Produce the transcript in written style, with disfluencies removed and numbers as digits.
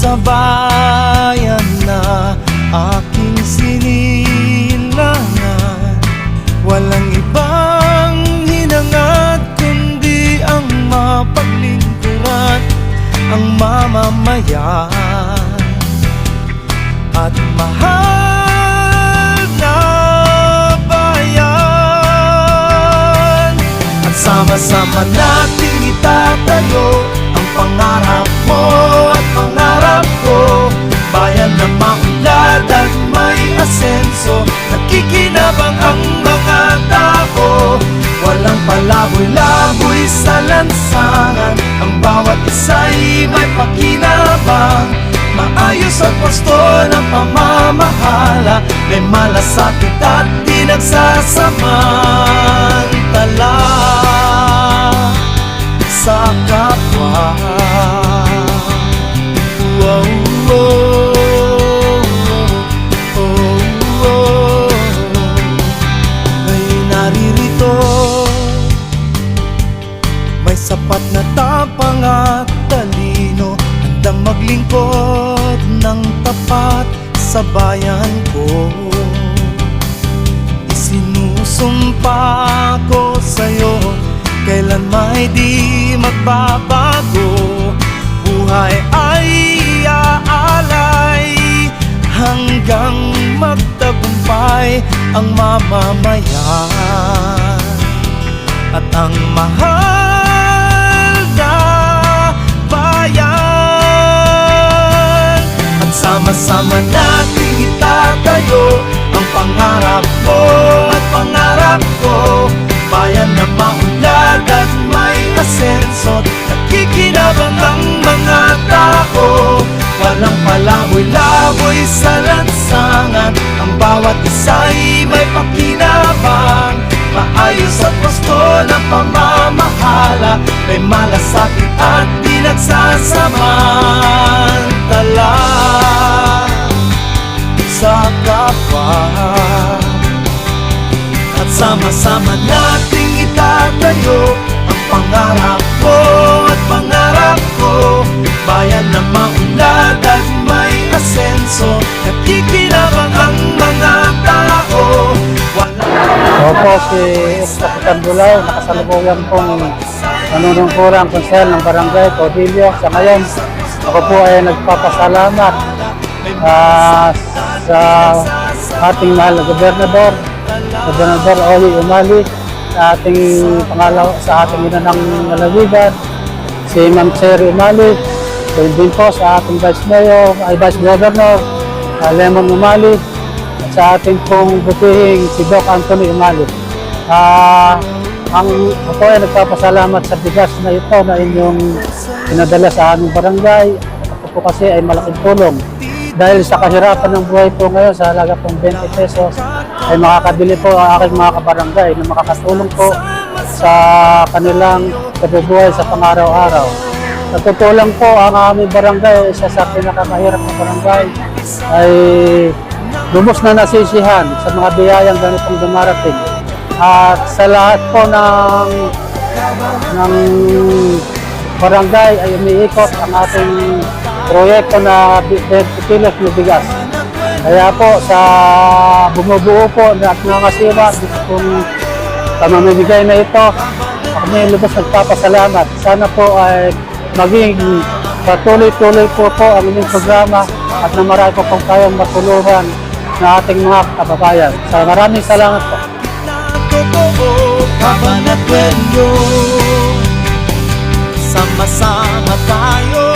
sa bayan na aking sinilangan. Walang ibang hinangad kundi ang mapaglingkuran ang mamamayan at mahal na bayan. At sama-sama nating itatayo ang pangarap mo at pangarap ko, bayan na maunlad at may asenso. Nakikinabang ang mga tao, walang palaboy-laboy sa lansangan. Ang bawat isa'y may pakinabang, maayos at wasto ng pamamahala. May malasakit at di nagsasamantala sa kapwa. Wow, wow, oh, oh. Ay naririto, may sapat na tapang at talino, handang maglingkod ng tapat sa bayan ko. Isinusumpa ko sa'yo, kailan may di magbabago. Buhay ay aalay hanggang magtagumpay ang mamamayan at ang mahal na bayan. At sama-sama natin itatayo ang pangarap mo at pangarap ko, bayan na maunlad at may asenso. Nakikinabang ang mga tao, walang palaboy-laboy sa lansangan. Ang bawat isa'y may pakinabang, maayos at wasto ng pamamahala. May malasakit at di nagsasamantala sa kapwa. At sama-sama nating itatayo ang pangarap mo at pangarap ko, bayan na maunlad at may asenso. Nakikinabang ang mga tao, Opo, si Kapitan Bulao, nakasalukuyan pong nanunungkurang konsel ng Barangay Caudillo. Sa ngayon, ako po ay nagpapasalamat sa ating mahal na Gobernador Oly Umali, sa ating sa ating inanang nalawigan, si Ma'am Cherry Umali, din po sa ating Vice Governor Lemon Umali, at sa ating pong butihing si Doc Anthony Umali. Ako ay nagpapasalamat sa bigas na ito na inyong pinadala sa aming barangay. Ako po kasi ay malaking tulong. Dahil sa kahirapan ng buhay po ngayon, sa halaga pong 20 pesos, ay makakabili po ang aking mga kabarangay na makakatulong po sa kanilang kabubuhay sa pang-araw-araw. Natutulang po ang aming barangay, isa sa pinakamahirap na barangay, ay lubos na nasisihan sa mga biyayang ganitong dumarating. At sa lahat po ng barangay ay umiikot ang ating proyekto na kilos na bigas. Kaya po sa bumubuo po at nangasiwa kung pamamimigay na ito, kami lubos nagpapasalamat. Sana po ay maging patuloy-tuloy po ang inyong programa at na marami po pong kayang matulungan na ating mga kababayan. Maraming salamat po. Sama-sama tayo.